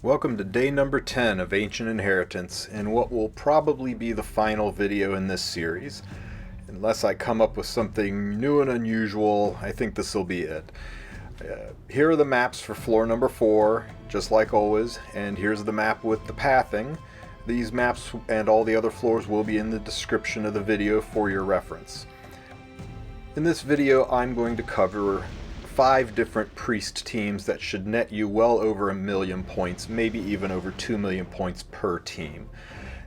Welcome to day number 10 of Ancient Inheritance, and what will probably be the final video in this series. Unless I come up with something new and unusual, I think this will be it. Here are the maps for floor number 4, just like always, and here's the map with the pathing. These maps and all the other floors will be in the description of the video for your reference. In this video, I'm going to cover 5 different priest teams that should net you well over 1,000,000 points, maybe even over 2,000,000 points per team.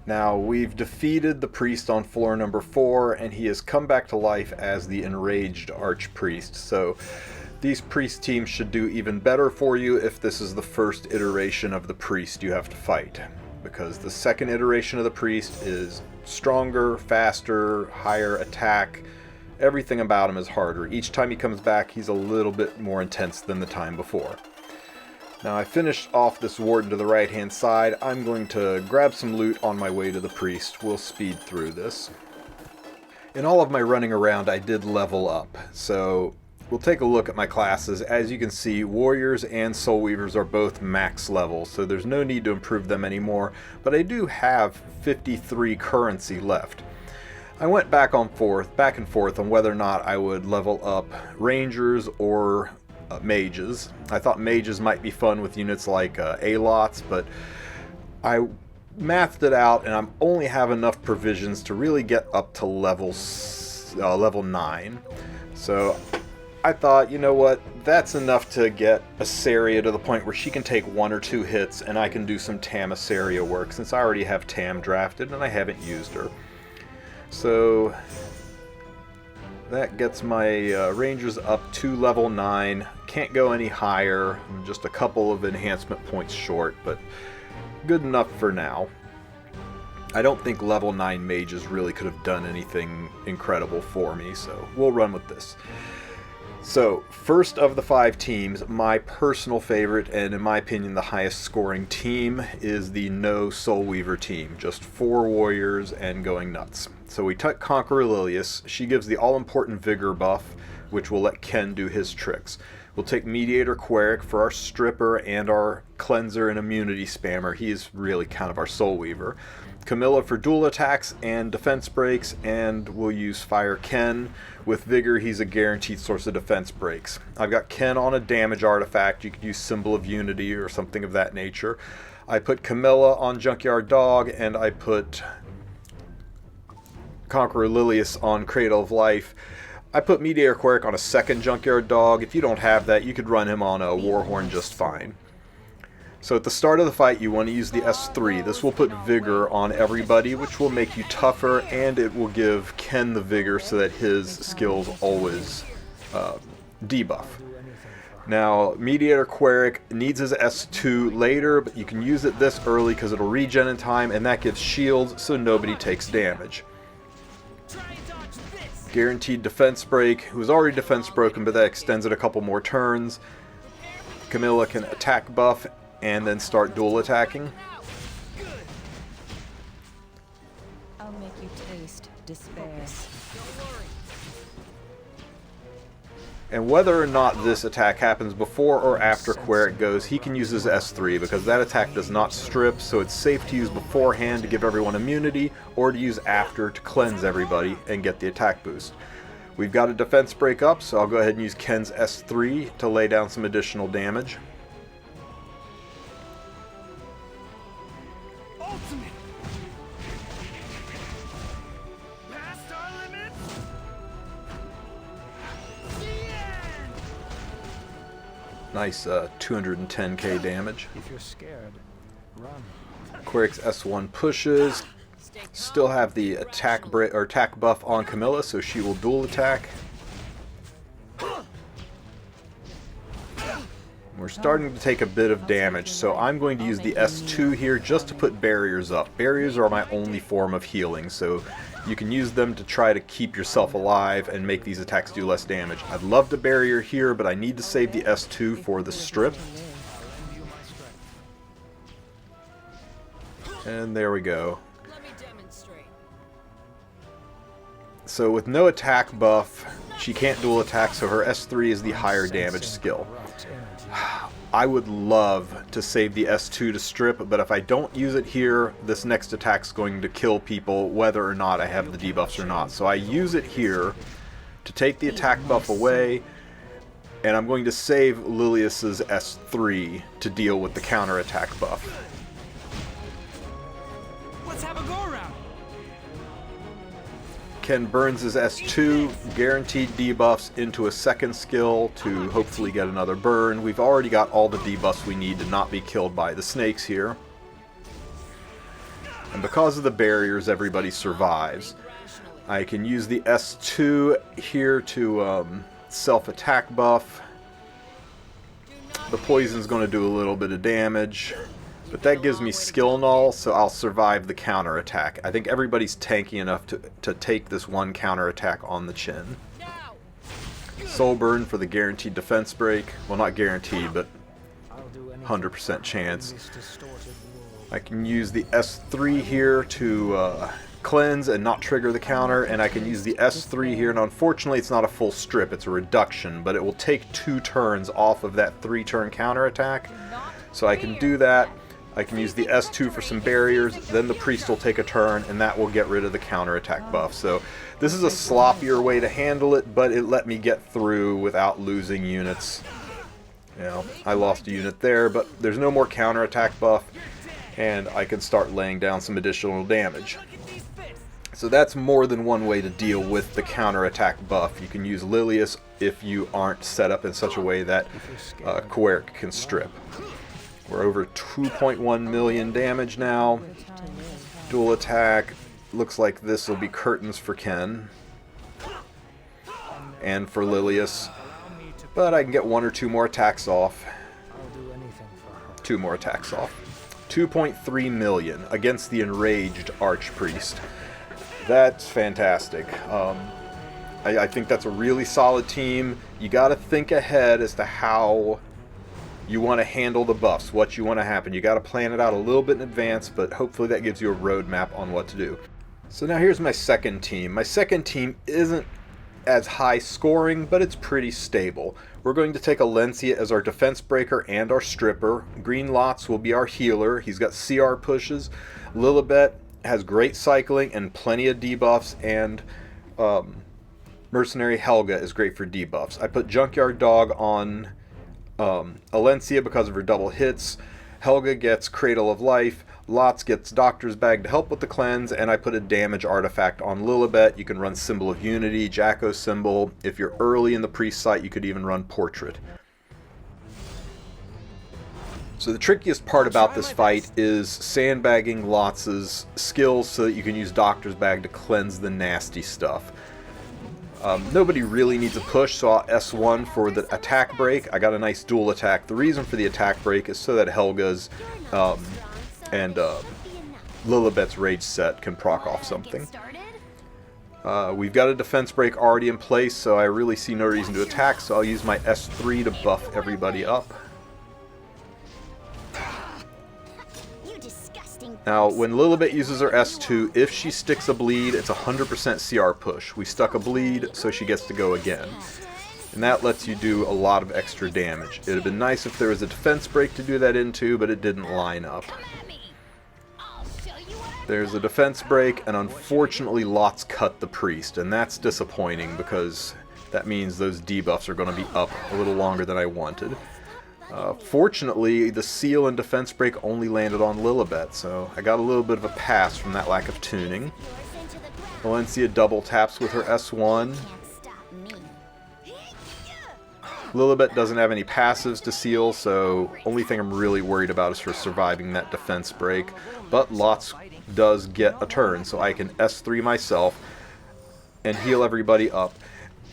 Now, we've defeated the priest on floor number 4, and he has come back to life as the enraged archpriest, so these priest teams should do even better for you if this is the first iteration of the priest you have to fight, because the second iteration of the priest is stronger, faster, higher attack. Everything about him is harder. Each time he comes back, he's a little bit more intense than the time before. Now, I finished off this warden to the right-hand side. I'm going to grab some loot on my way to the priest. We'll speed through this. In all of my running around, I did level up. So we'll take a look at my classes. As you can see, warriors and soul weavers are both max level, so there's no need to improve them anymore. But I do have 53 currency left. I went back and forth on whether or not I would level up rangers or mages. I thought mages might be fun with units like A-lots, but I mathed it out and I only have enough provisions to really get up to level 9. So I thought, you know what, that's enough to get Assaria to the point where she can take 1 or 2 hits and I can do some Tam Assaria work, since I already have Tam drafted and I haven't used her. So that gets my rangers up to level 9. Can't go any higher. I'm just a couple of enhancement points short, but good enough for now. I don't think level 9 mages really could have done anything incredible for me, so we'll run with this. So, first of the 5 teams, my personal favorite, and in my opinion the highest scoring team, is the no Soul Weaver team. Just 4 warriors and going nuts. So we took Conqueror Lilias. She gives the all-important Vigor buff, which will let Ken do his tricks. We'll take Mediator Queric for our Stripper and our Cleanser and Immunity Spammer. He is really kind of our Soul Weaver. Camilla for dual attacks and defense breaks, and we'll use Fire Ken. With Vigor, he's a guaranteed source of defense breaks. I've got Ken on a damage artifact. You could use Symbol of Unity or something of that nature. I put Camilla on Junkyard Dog, and I put Conqueror Lilias on Cradle of Life. I put Mediator Queric on a second Junkyard Dog. If you don't have that, you could run him on a Warhorn just fine. So at the start of the fight, you want to use the S3. This will put Vigor on everybody, which will make you tougher, and it will give Ken the Vigor so that his skills always debuff. Now, Mediator Queric needs his S2 later, but you can use it this early because it'll regen in time, and that gives shields so nobody takes damage. Guaranteed defense break. It was already defense broken, but that extends it a couple more turns. Camilla can attack buff and then start dual attacking. I'll make you taste despair. And whether or not this attack happens before or after Queric goes, he can use his S3 because that attack does not strip, so it's safe to use beforehand to give everyone immunity or to use after to cleanse everybody and get the attack boost. We've got a defense break up, so I'll go ahead and use Ken's S3 to lay down some additional damage. Nice 210k damage. If you're scared, run. Queric's S1 pushes. Still have the attack buff on Camilla, so she will dual attack. We're starting to take a bit of damage, so I'm going to use the S2 here just to put barriers up. Barriers are my only form of healing, so you can use them to try to keep yourself alive and make these attacks do less damage. I'd love the barrier here, but I need to save the S2 for the strip. And there we go. So with no attack buff, she can't dual attack, so her S3 is the higher damage skill. I would love to save the S2 to strip, but if I don't use it here, this next attack's going to kill people whether or not I have the debuffs or not. So I use it here to take the attack buff away, and I'm going to save Lilius's S3 to deal with the counterattack buff. Let's have a go around. Ken burns his S2, guaranteed debuffs into a second skill to hopefully get another burn. We've already got all the debuffs we need to not be killed by the snakes here. And because of the barriers, everybody survives. I can use the S2 here to self-attack buff. The poison's going to do a little bit of damage. But that gives me skill null, so I'll survive the counterattack. I think everybody's tanky enough to take this one counterattack on the chin. Soulburn for the guaranteed defense break. Well, not guaranteed, but 100% chance. I can use the S3 here to cleanse and not trigger the counter, and I can use the S3 here, and unfortunately it's not a full strip, it's a reduction, but it will take 2 turns off of that 3-turn counterattack. So I can do that. I can use the S2 for some barriers, then the priest will take a turn, and that will get rid of the counterattack buff. So this is a sloppier way to handle it, but it let me get through without losing units. You know, I lost a unit there, but there's no more counterattack buff, and I can start laying down some additional damage. So that's more than one way to deal with the counterattack buff. You can use Lilius if you aren't set up in such a way that Queric can strip. We're over 2.1 million damage now. Dual attack. Looks like this will be curtains for Ken. And for Lilius. But I can get 1 or 2 more attacks off. 2 more attacks off. 2.3 million against the enraged Archpriest. That's fantastic. I think that's a really solid team. You gotta think ahead as to how you want to handle the buffs, what you want to happen. You got to plan it out a little bit in advance, but hopefully that gives you a roadmap on what to do. So now here's my second team. My second team isn't as high scoring, but it's pretty stable. We're going to take Alencia as our defense breaker and our stripper. Green Lots will be our healer. He's got CR pushes. Lilibet has great cycling and plenty of debuffs, and Mercenary Helga is great for debuffs. I put Junkyard Dog on Alencia because of her double hits. Helga gets Cradle of Life. Lots gets Doctor's Bag to help with the cleanse, and I put a damage artifact on Lilibet. You can run Symbol of Unity, Jacko symbol. If you're early in the priest site, you could even run Portrait. So the trickiest part about this fight is sandbagging Lots' skills so that you can use Doctor's Bag to cleanse the nasty stuff. Nobody really needs a push, so I'll S1 for the attack break. I got a nice dual attack. The reason for the attack break is so that Helga's and Lilibet's rage set can proc off something. We've got a defense break already in place, so I really see no reason to attack, so I'll use my S3 to buff everybody up. Now, when Lilibet uses her S2, if she sticks a bleed, it's 100% CR push. We stuck a bleed, so she gets to go again. And that lets you do a lot of extra damage. It would have been nice if there was a defense break to do that into, but it didn't line up. There's a defense break, and unfortunately Lots cut the priest, and that's disappointing because that means those debuffs are going to be up a little longer than I wanted. Fortunately, the seal and defense break only landed on Lilibet, so I got a little bit of a pass from that lack of tuning. Alencia double taps with her S1. Lilibet doesn't have any passives to seal, so only thing I'm really worried about is her surviving that defense break. But Lots does get a turn, so I can S3 myself and heal everybody up.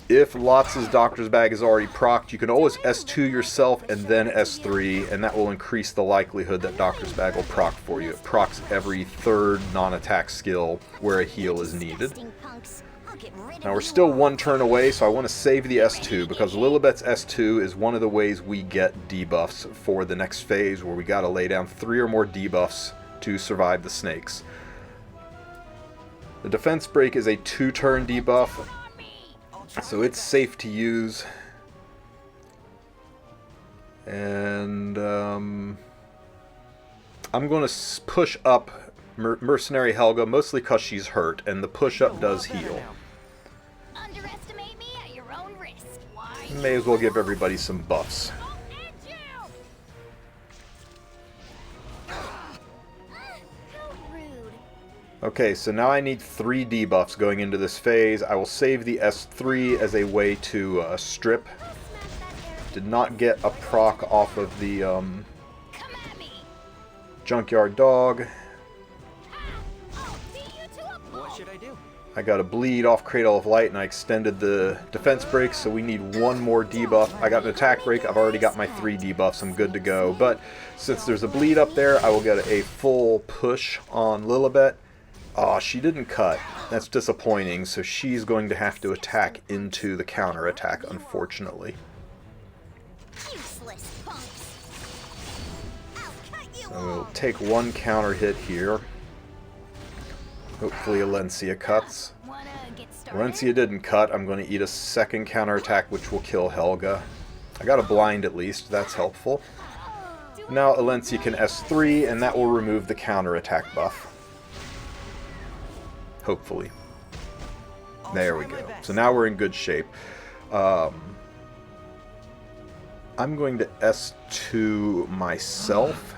If Lots' Doctor's Bag is already procced, you can always S2 yourself and then S3, and that will increase the likelihood that Doctor's Bag will proc for you. It procs every third non-attack skill where a heal is needed. Now we're still 1 turn away, so I want to save the S2, because Lilibet's S2 is one of the ways we get debuffs for the next phase, where we got to lay down 3 or more debuffs to survive the snakes. The defense break is a 2-turn debuff, so it's safe to use. And I'm going to push up Mercenary Helga, mostly because she's hurt, and the push-up does heal. Underestimate me at your own risk. Why? May as well give everybody some buffs. I'll end you! How rude. Okay, so now I need 3 debuffs going into this phase. I will save the S3 as a way to strip. Did not get a proc off of the Come at me. Junkyard Dog. I'll beat you to a pulp. What should I do? I got a bleed off Cradle of Light, and I extended the defense break, so we need 1 more debuff. I got an attack break. I've already got my 3 debuffs. I'm good to go. But since there's a bleed up there, I will get a full push on Lilibet. Aw, she didn't cut. That's disappointing, so she's going to have to attack into the counterattack, unfortunately. Useless punks. I'll cut you So we'll off. take 1 counter hit here. Hopefully Alencia cuts. Wanna get started? Alencia didn't cut. I'm going to eat a second counterattack, which will kill Helga. I got a blind at least. That's helpful. Now Alencia can S3, and that will remove the counterattack buff. Hopefully. There we go. So now we're in good shape. I'm going to S2 myself.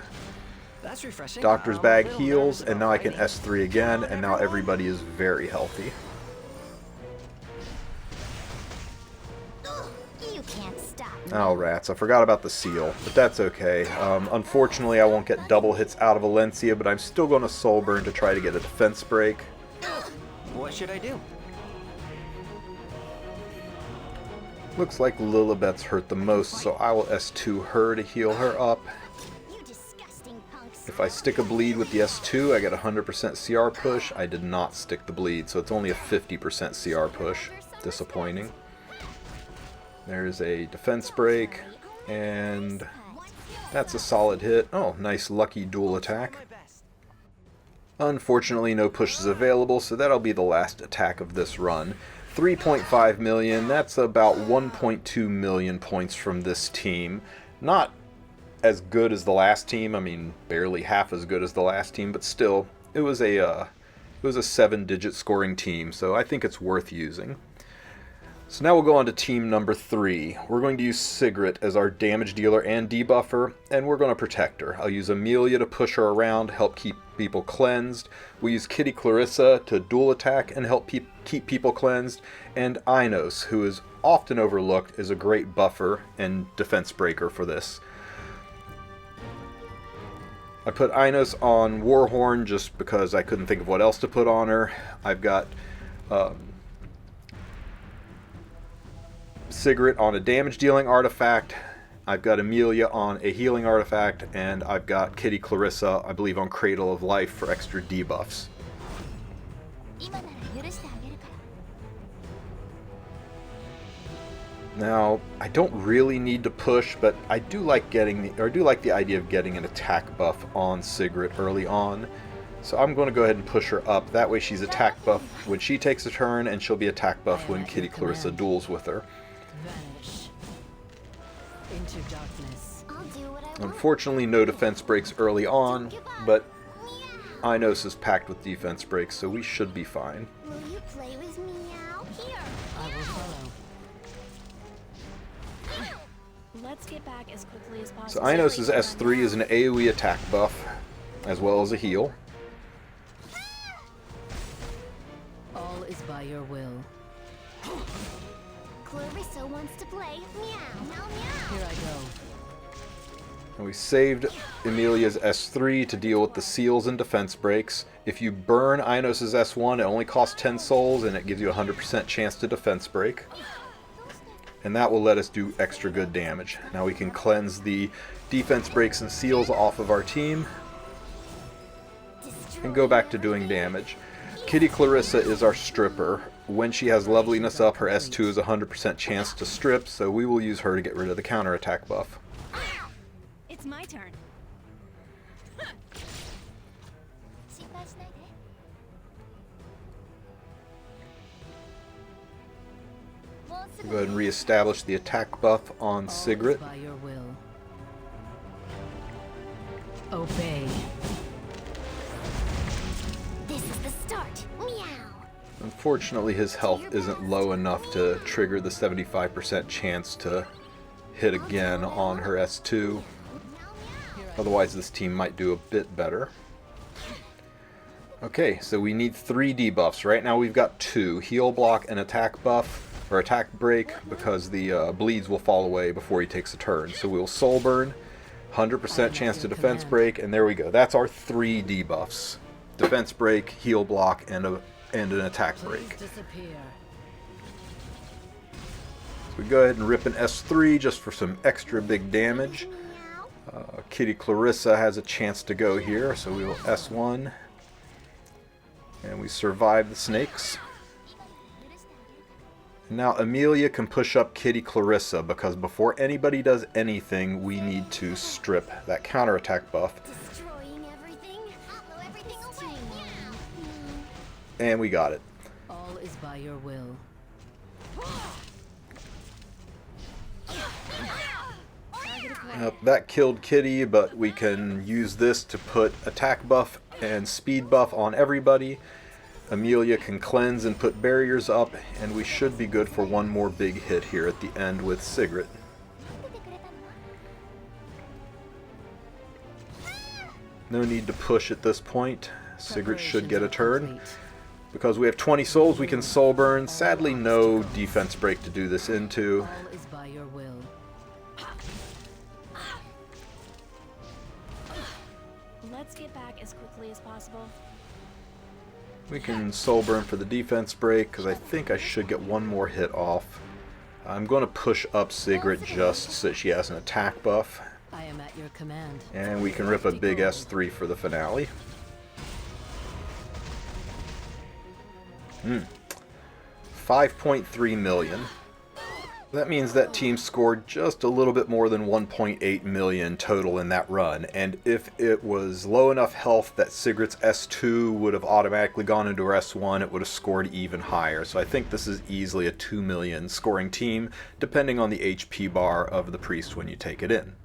That's refreshing. Doctor's Bag Little heals, nervous and now I about can fighting. S3 again, and now everybody is very healthy. You can't stop me. Oh, rats. I forgot about the seal, but that's okay. Unfortunately, I won't get double hits out of Alencia, but I'm still going to soulburn to try to get a defense break. What should I do? Looks like Lilibet's hurt the most, so I will S2 her to heal her up. You disgusting punks. If I stick a bleed with the S2, I get a 100% CR push. I did not stick the bleed, so it's only a 50% CR push. Disappointing. There's a defense break, and that's a solid hit. Oh, nice lucky dual attack. My best. Unfortunately, no push is available, so that'll be the last attack of this run. 3.5 million, that's about 1.2 million points from this team. Not as good as the last team, I mean, barely half as good as the last team, but still, it was a 7-digit scoring team, so I think it's worth using. So now we'll go on to team number 3. We're going to use Sigrid as our damage dealer and debuffer, and we're going to protect her. I'll use Amelia to push her around, help keep people cleansed. We'll use Kitty Clarissa to dual attack and help keep people cleansed. And Inos, who is often overlooked, is a great buffer and defense breaker for this. I put Inos on Warhorn just because I couldn't think of what else to put on her. I've got Sigrid on a damage dealing artifact, I've got Amelia on a healing artifact, and I've got Kitty Clarissa, I believe, on Cradle of Life for extra debuffs. Now, I don't really need to push, but I do like the idea of getting an attack buff on Sigrid early on. So I'm going to go ahead and push her up. That way she's attack buff when she takes a turn, and she'll be attack buff when Kitty Clarissa duels with her. Vanish into darkness. I'll do what I want. Unfortunately, no defense breaks early on, but Inos is packed with defense breaks, so we should be fine. Will you play with Meow? Here. I will follow. Let's get back as quickly as So possible. Inos' S3 is an AoE attack buff, as well as a heal. All is by your will. Clarissa wants to play. Meow. Meow meow. Here I go. And we saved Amelia's S3 to deal with the seals and defense breaks. If you burn Inos' S1, it only costs 10 souls, and it gives you a 100% chance to defense break. And that will let us do extra good damage. Now we can cleanse the defense breaks and seals off of our team and go back to doing damage. Kitty Clarissa is our stripper. When she has loveliness up, her S2 is a 100% chance to strip, so we will use her to get rid of the counterattack buff. It's my turn. We'll go ahead and reestablish the attack buff on All is Sigrid. by your will. Obey. This is the start. Meow. Unfortunately, his health isn't low enough to trigger the 75% chance to hit again on her S2. Otherwise, this team might do a bit better. Okay, so we need 3 debuffs. Right now we've got 2. Heal block and attack buff, or attack break, because the bleeds will fall away before he takes a turn. So we'll soul burn, 100% chance to defense break, and there we go. That's our 3 debuffs. Defense break, heal block, and an attack break. So we go ahead and rip an S3 just for some extra big damage. Kitty Clarissa has a chance to go here, so we will S1. And we survive the snakes. Now Amelia can push up Kitty Clarissa, because before anybody does anything, we need to strip that counterattack buff. Destroying everything. I'll blow everything away. Meow. And we got it. All is by your will. Yep, that killed Kitty, but we can use this to put attack buff and speed buff on everybody. Amelia can cleanse and put barriers up, and we should be good for one more big hit here at the end with Sigrid. No need to push at this point. Sigrid should get a turn. Because we have 20 souls, we can soul burn. Sadly, no defense break to do this into. All is by your will. Let's get back as quickly as possible. We can soul burn for the defense break, because I think I should get one more hit off. I'm going to push up Sigrid just so she has an attack buff. I am at your command. And we can rip a big S3 for the finale. 5.3 million. That means that team scored just a little bit more than 1.8 million total in that run, and if it was low enough health that Sigrid's S2 would have automatically gone into her S1, it would have scored even higher. So I think this is easily a 2 million scoring team, depending on the HP bar of the priest when you take it in.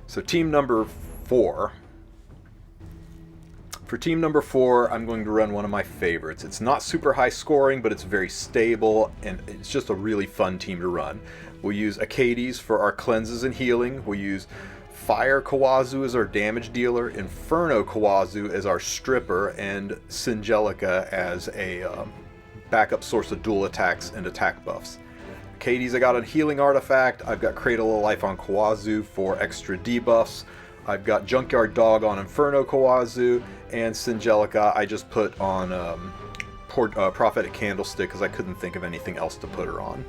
So team number 4. For team number 4, I'm going to run one of my favorites. It's not super high scoring, but it's very stable, and it's just a really fun team to run. We'll use Acades for our cleanses and healing. We'll use Fire Kawazu as our damage dealer, Inferno Kawazu as our stripper, and Singelica as a backup source of dual attacks and attack buffs. Acades, I got a healing artifact. I've got Cradle of Life on Kawazu for extra debuffs. I've got Junkyard Dog on Inferno Kawazu, and Singelica I just put on Prophetic Candlestick because I couldn't think of anything else to put her on.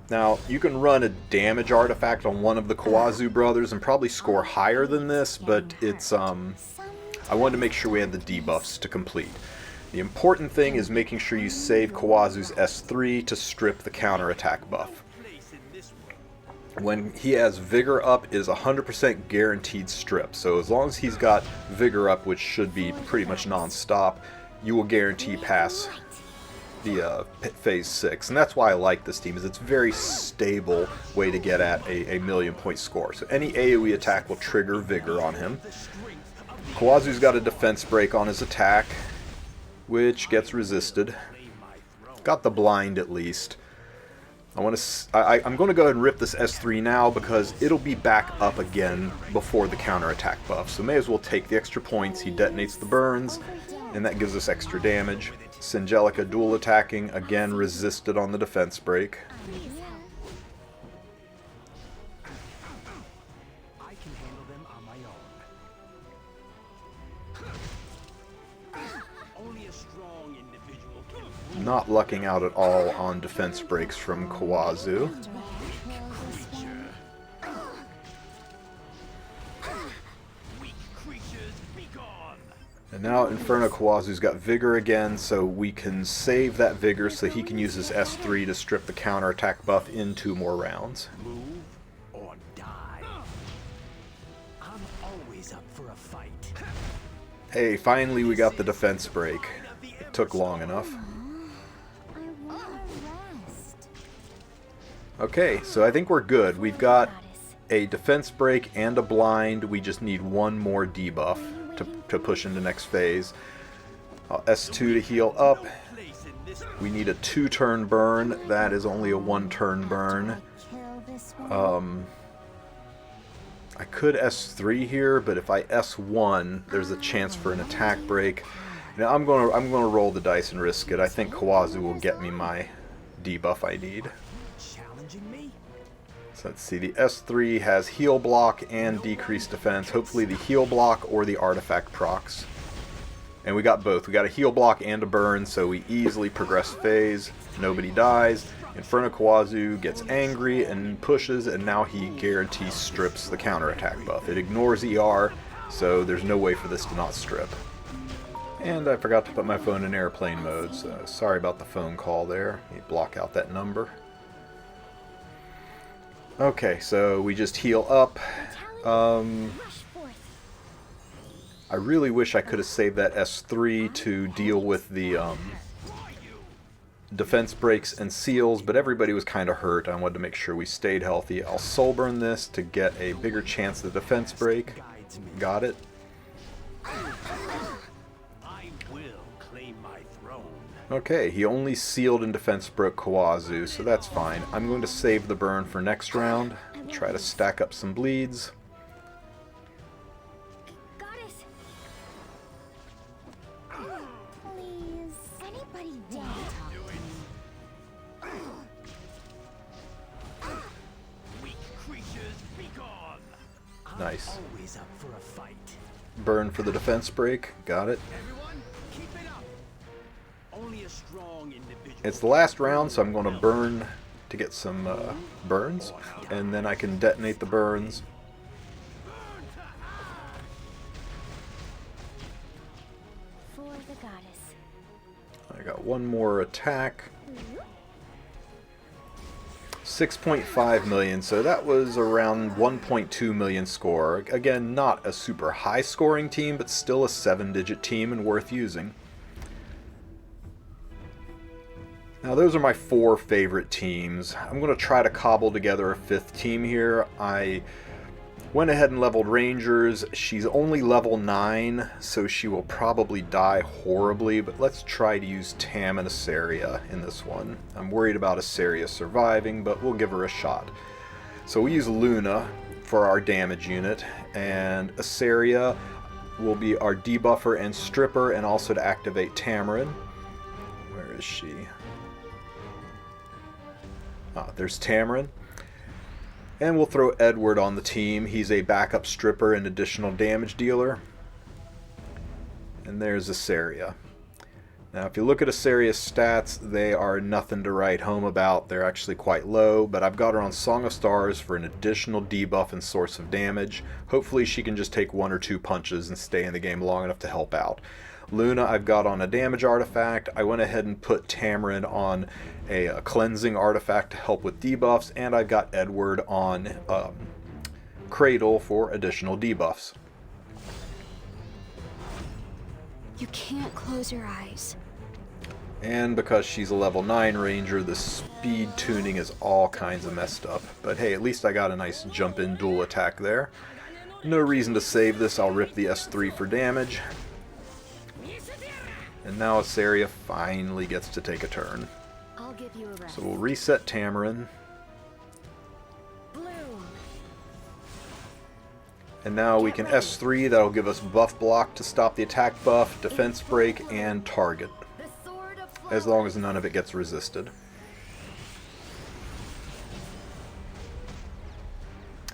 Now, you can run a damage artifact on one of the Kawazu brothers and probably score higher than this, but it's I wanted to make sure we had the debuffs to complete. The important thing is making sure you save Kawazu's S3 to strip the counterattack buff. When he has Vigor up, it is 100% guaranteed strip. So as long as he's got Vigor up, which should be pretty much non-stop, you will guarantee pass the phase 6. And that's why I like this team, is it's a very stable way to get at a million-point score. So any AoE attack will trigger Vigor on him. Kawazu's got a defense break on his attack, which gets resisted. Got the blind at least. I'm going to go ahead and rip this S3 now because it'll be back up again before the counterattack buff. So may as well take the extra points. He detonates the burns, and that gives us extra damage. Singelica dual attacking, again resisted on the defense break. I can handle them on my own. Only a strong individual can. Not lucking out at all on defense breaks from Kawazu. And now Inferno Kawazu's got Vigor again, so we can save that Vigor so he can use his S3 to strip the counterattack buff in 2 more rounds. Move or die. I'm always up for a fight. Hey, finally we got the defense break. It took long enough. Okay, so I think we're good. We've got a defense break and a blind. We just need one more debuff to push into next phase. S2 to heal up. We need a 2-turn burn. That is only a 1-turn burn. I could S3 here, but if I S1, there's a chance for an attack break. Now I'm gonna roll the dice and risk it. I think Kawazu will get me my debuff I need. Challenging me? So let's see, the S3 has heal block and decreased defense. Hopefully the heal block or the artifact procs. And we got both. We got a heal block and a burn, so we easily progress phase. Nobody dies. In front of Kawazu gets angry and pushes, and now he guarantees strips the counterattack buff. It ignores ER, so there's no way for this to not strip. And I forgot to put my phone in airplane mode, so sorry about the phone call there. Let me block out that number. Okay, so we just heal up. I really wish I could have saved that S3 to deal with the defense breaks and seals, but everybody was kind of hurt. I wanted to make sure we stayed healthy. I'll soulburn this to get a bigger chance of the defense break. Got it. Okay, he only sealed and defense broke Kawazu, so that's fine. I'm going to save the burn for next round. Try to stack up some bleeds. Goddess. Please. Anybody dare Weak creatures, be gone. Nice. Always up for a fight. Burn for the defense break. Got it. Everyone, keep it up. Only a strong individual. It's the last round, so I'm going to burn to get some burns, and then I can detonate the burns. for the goddess. I got one more attack. 6.5 million, so that was around 1.2 million score. Again, not a super high scoring team, but still a 7-digit team and worth using. Now those are my 4 favorite teams. I'm going to try to cobble together a 5th team here. I went ahead and leveled Rangers. She's only level 9, so she will probably die horribly, but let's try to use Tam and Asaria in this one. I'm worried about Asaria surviving, but we'll give her a shot. So we use Luna for our damage unit, and Asaria will be our debuffer and stripper, and also to activate Tamarin. Where is she? Ah, there's Tamarin. And we'll throw Edward on the team. He's a backup stripper and additional damage dealer. And there's Asaria. Now if you look at Asaria's stats, they are nothing to write home about. They're actually quite low, but I've got her on Song of Stars for an additional debuff and source of damage. Hopefully she can just take 1 or 2 punches and stay in the game long enough to help out. Luna I've got on a damage artifact. I went ahead and put Tamarin on a cleansing artifact to help with debuffs, and I've got Edward on Cradle for additional debuffs. You can't close your eyes. And because she's a level 9 ranger, the speed tuning is all kinds of messed up. But hey, at least I got a nice jump in dual attack there. No reason to save this. I'll rip the S3 for damage. And now Asaria finally gets to take a turn. I'll give you a rest. So we'll reset Tamarin. Bloom. And now we can S3. That'll give us buff block to stop the attack buff, defense break, and target. The sword of As long as none of it gets resisted.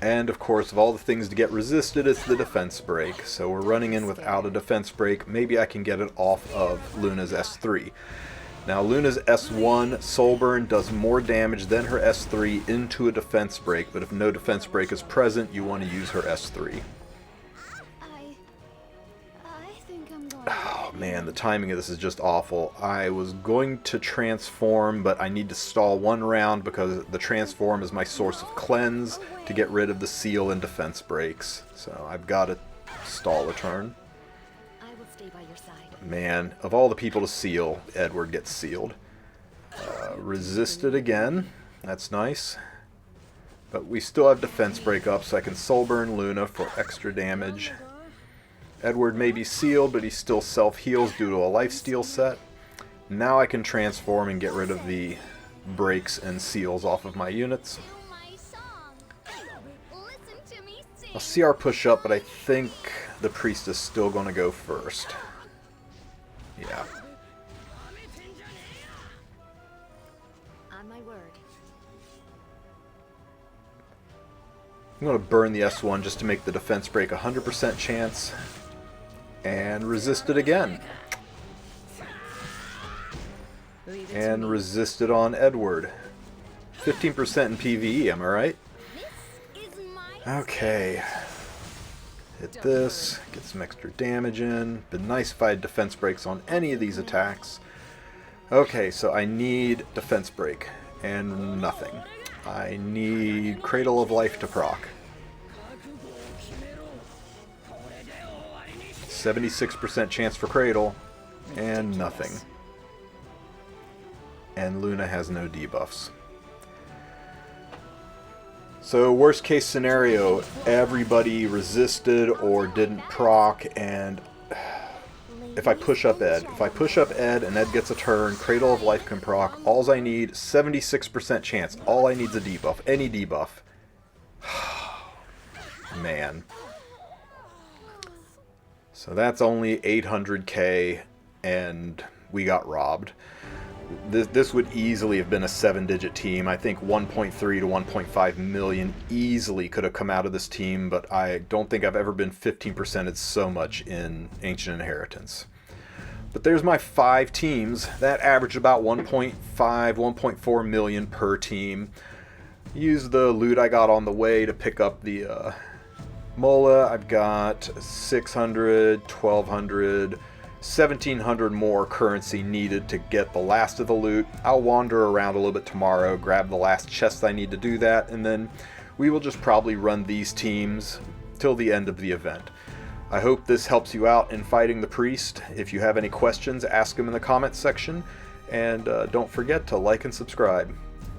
And of course, of all the things to get resisted, it's the defense break. So we're running in without a defense break. Maybe I can get it off of Luna's S3. Now Luna's S1 soulburn does more damage than her S3 into a defense break, but if no defense break is present, you want to use her S3. I think I'm going. Oh man, the timing of this is just awful. I was going to transform, but I need to stall 1 round because the transform is my source of cleanse to get rid of the seal and defense breaks. So I've got to stall a turn. I will stay by your side. Man, of all the people to seal, Edward gets sealed. Resisted again. That's nice. But we still have defense break up, so I can soulburn Luna for extra damage. Edward may be sealed, but he still self-heals due to a lifesteal set. Now I can transform and get rid of the breaks and seals off of my units. My song. Listen to me sing. I'll see our push up, but I think the priest is still going to go first. Yeah. On my word. I'm going to burn the S1 just to make the defense break 100% chance. And resist it again. And resist it on Edward. 15% in PvE, am I right? This is my Okay. Hit this, get some extra damage in. Been nice if I had defense breaks on any of these attacks. Okay, so I need defense break and nothing. I need Cradle of Life to proc. 76% chance for Cradle and nothing. And Luna has no debuffs. So worst case scenario, everybody resisted or didn't proc, and if I push up Ed and Ed gets a turn, Cradle of Life can proc. All I need, 76% chance. All I need is a debuff, any debuff. Man. So that's only 800k, and we got robbed. This would easily have been a 7-digit team. I think 1.3 to 1.5 million easily could have come out of this team, but I don't think I've ever been 15%ed so much in Ancient Inheritance. But there's my 5 teams. That averaged about 1.5, 1.4 million per team. Use the loot I got on the way to pick up the Mola. I've got 600, 1200, 1700 more currency needed to get the last of the loot. I'll wander around a little bit tomorrow, grab the last chest I need to do that, and then we will just probably run these teams till the end of the event. I hope this helps you out in fighting the priest. If you have any questions, ask them in the comments section, and don't forget to like and subscribe.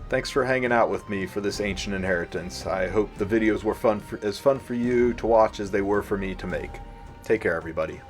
Thanks for hanging out with me for this Ancient Inheritance. I hope the videos were as fun for you to watch as they were for me to make. Take care, everybody.